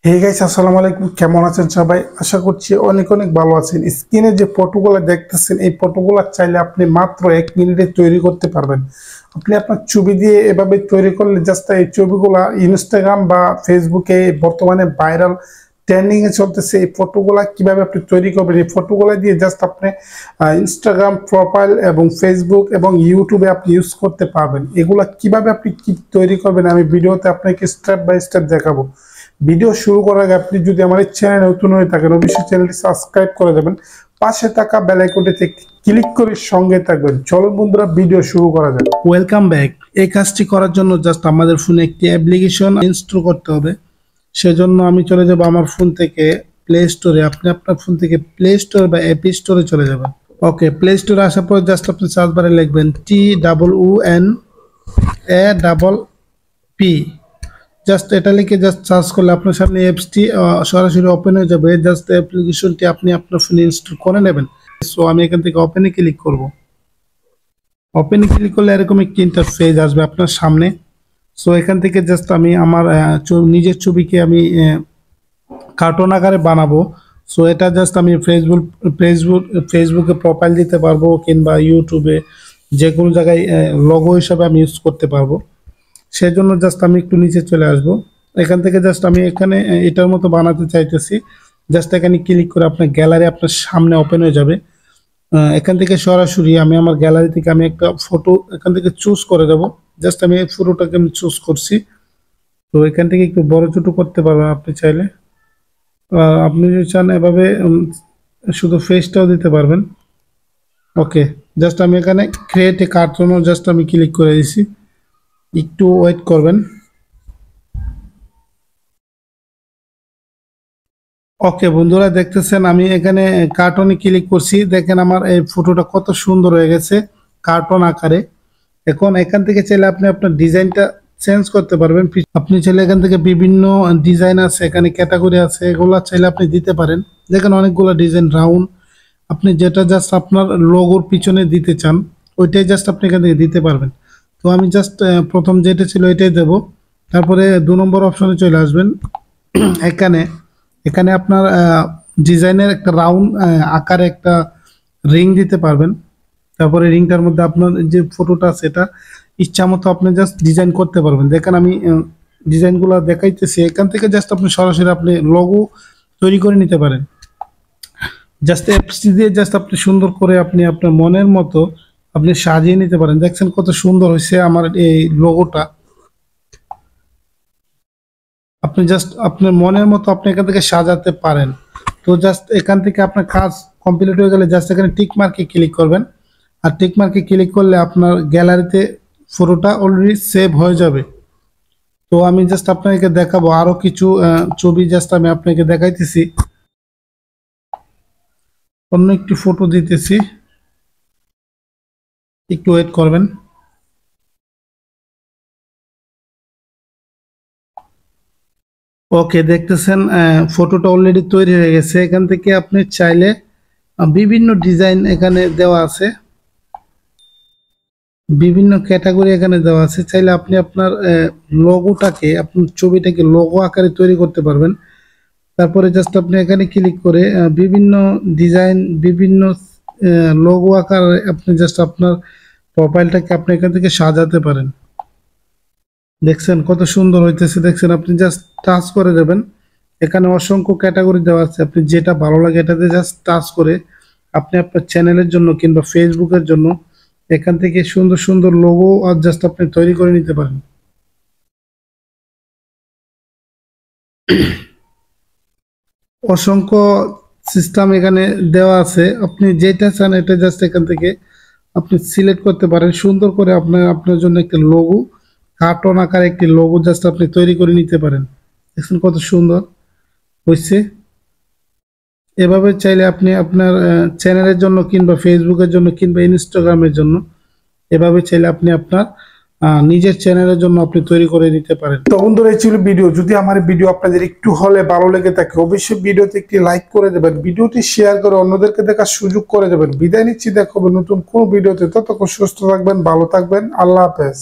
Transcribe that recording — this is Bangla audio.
হে গাইস, আসসালামু আলাইকুম। কেমন আছেন সবাই? আশা করছি অনেক অনেক ভালো আছেন। স্ক্রিনে যে ফটোগুলো দেখতেছেন, এই ফটোগুলো চাইলে আপনি মাত্র 1 মিনিটে তৈরি করতে পারবেন। আপনি আপনার ছবি দিয়ে এভাবে তৈরি করলে জাস্ট এই ছবিগুলা ইনস্টাগ্রাম বা ফেসবুকে বর্তমানে ভাইরাল ট্রেন্ডিং এ চলতেছে। এই ফটোগুলা কিভাবে আপনি তৈরি করবেন, এই ফটোগুলা দিয়ে জাস্ট আপনি ইনস্টাগ্রাম প্রোফাইল এবং ফেসবুক এবং ইউটিউবে আপনি ইউজ করতে পারবেন। এগুলা কিভাবে আপনি কি তৈরি করবেন আমি ভিডিওতে আপনাকে স্টেপ বাই স্টেপ দেখাবো। ভিডিও শুরু করার আগে আপনি যদি আমার এই চ্যানেলে নতুন হয়ে থাকেন, অবশ্যই চ্যানেলটি সাবস্ক্রাইব করে দেবেন। পাশে থাকা বেল আইকনটিতে ক্লিক করে সঙ্গে থাকবেন। চলুন বন্ধুরা, ভিডিও শুরু করা যাক। Welcome back. এই কাজটি করার জন্য জাস্ট আমাদের ফোনে একটি অ্যাপ্লিকেশন ইনস্টল করতে হবে। সেজন্য আমি চলে যাব আমার ফোন থেকে প্লে স্টোরে। আপনি আপনার ফোন থেকে প্লে স্টোর বা অ্যাপ স্টোরে চলে যাবেন। ওকে, প্লে স্টোরে আসার পর জাস্ট আপনি সার্চ বারে লিখবেন TOONAPP। জাস্ট এটা লিখে জাস্ট সার্চ করলে আপনার সামনে অ্যাপসটি সরাসরি ওপেন হয়ে যাবে। জাস্ট অ্যাপ্লিকেশনটি আপনি আপনার ফোনে ইনস্টল করে নেবেন। সো আমি এখান থেকে ওপেনে ক্লিক করব। ওপেনে ক্লিক করলে এরকম একটি ইন্টারফেস আসবে আপনার সামনে। সো এখান থেকে জাস্ট আমি আমার নিজের ছবিকে আমি কার্টুন আকারে বানাবো। সো এটা জাস্ট আমি ফেসবুকে প্রোফাইল দিতে পারবো, কিংবা ইউটিউবে যে কোনো জায়গায় লোগো হিসাবে আমি ইউজ করতে পারবো। সেজন্য জাস্ট আমি একটু নিচে চলে আসব। এখান থেকে জাস্ট আমি এখানে এটার মতো বানাতে চাইতেছি। জাস্ট এখানে ক্লিক করে আপনার গ্যালারি আপনার সামনে ওপেন হয়ে যাবে। এখান থেকে সরাসরি আমি আমার গ্যালারি থেকে আমি একটা ফটো এখান থেকে চুজ করে দেব। জাস্ট আমি এই ফটোটাকে আমি চুজ করছি। তো এখান থেকে একটু বড় ছোট করতে পারবেন আপনি চাইলে। আপনি যদি চান এভাবে শুধু ফেসটাও দিতে পারবেন। ওকে, জাস্ট আমি এখানে ক্রিয়েট এ কার্টুনও জাস্ট আমি ক্লিক করে দিয়েছি। একটু ওয়েট করবেন। ওকে বন্ধুরা, দেখতেছেন আমি এখানে কার্টুনে ক্লিক করছি। দেখেন আমার এই ফটোটা কত সুন্দর হয়ে গেছে কার্টুন আকারে। এখন এখান থেকে চাইলে আপনি আপনার ডিজাইনটা চেঞ্জ করতে পারবেন। আপনি চাইলে এখান থেকে বিভিন্ন ডিজাইন আছে, এখানে ক্যাটাগরি আছে, এগুলো চাইলে আপনি দিতে পারেন। দেখেন অনেকগুলো ডিজাইন রাউন্ড। আপনি যেটা জাস্ট আপনার লোগোর পিছনে দিতে চান ওইটাই জাস্ট আপনি এখান থেকে দিতে পারবেন। তো আমি জাস্ট প্রথম যেটা ছিল এটাই দেব। তারপরে 2 নম্বর অপশনে চলে আসবেন। এখানে এখানে আপনার ডিজাইনের একটা রাউন্ড আকারে একটা রিং দিতে পারবেন। তারপরে রিংটার মধ্যে আপনার যে ফটোটা আছে এটা ইচ্ছা মতো আপনি জাস্ট ডিজাইন করতে পারবেন। দেখেন আমি ডিজাইনগুলো দেখাইতেছি। এখান থেকে জাস্ট আপনি সরাসরি আপনি লোগো তৈরি করে নিতে পারেন। জাস্ট অ্যাপসটি দিয়ে জাস্ট আপনি সুন্দর করে আপনি আপনার মনের মতো আপনি সাজিয়ে নিতে পারেন। দেখছেন কত সুন্দর হয়েছে আমার এই লোগোটা। আপনি জাস্ট আপনার মনের মতো আপনি এখান থেকে সাজাতে পারেন। তো জাস্ট এখান থেকে আপনার কাজ কমপ্লিট হয়ে গেলে জাস্ট এখানে টিক মার্কে ক্লিক করবেন। আর টিক মার্কে ক্লিক করলে আপনার গ্যালারিতে ফটোটা অলরেডি সেভ হয়ে যাবে। তো আমি জাস্ট আপনাকে দেখাবো আরো কিছু ছবি। জাস্ট আমি আপনাকে দেখাইতেছি। অন্য একটি ফটো দিতেছি, একটু ওয়েট করবেন। ওকে, দেখতেছেন ফটোটা অলরেডি তৈরি হয়ে গেছে। এখান থেকে আপনি চাইলে বিভিন্ন ডিজাইন এখানে দেওয়া আছে, বিভিন্ন ক্যাটাগরি এখানে দেওয়া আছে। চাইলে আপনি আপনার লোগোটাকে আপনার ছবিটাকে লোগো আকারে তৈরি করতে পারবেন। তারপরে জাস্ট আপনি এখানে ক্লিক করে বিভিন্ন ডিজাইন বিভিন্ন লোগো আকারে আপনি জাস্ট আপনার প্রোফাইলটাকে আপনি এখান থেকে সাজাতে পারেন। দেখছেন কত সুন্দর হইতেছে। দেখছেন আপনি জাস্ট টাচ করে দেবেন। এখানে অসংখ্য ক্যাটাগরি দেওয়া আছে, আপনি যেটা ভালো লাগে এটাতে জাস্ট টাচ করে আপনি আপনার চ্যানেলের জন্য কিংবা ফেসবুকের জন্য এখান থেকে সুন্দর সুন্দর লোগো আর জাস্ট আপনি তৈরি করে নিতে পারেন। অসংখ্য সিস্টেম এখানে দেওয়া আছে, আপনি যেটা চান এটা জাস্ট এখান থেকে আপনি সিলেক্ট করতে পারেন। সুন্দর করে আপনার আপনার জন্য একটা লোগো কার্টুন আকারে একটি লোগো জাস্ট আপনি তৈরি করে নিতে পারেন। দেখছেন কত সুন্দর হয়েছে। এভাবে চাইলে আপনি আপনার চ্যানেলের জন্য কিংবা ফেসবুকের জন্য কিংবা ইনস্টাগ্রামের জন্য এভাবে চাইলে আপনি আপনার নিজের চ্যানেলের জন্য আপনি তৈরি করে নিতে পারেন। তো বন্ধুরা, এই ছিল ভিডিও। যদি আমার ভিডিও আপনাদের একটু হলে ভালো লেগে থাকে অবশ্যই ভিডিওতে একটি লাইক করে দেবেন, ভিডিওটি শেয়ার করে অন্যদেরকে দেখার সুযোগ করে দেবেন। বিদায় নিচ্ছি, দেখা হবে নতুন কোন ভিডিওতে। ততক্ষণ সুস্থ থাকবেন, ভালো থাকবেন। আল্লাহ হাফেজ।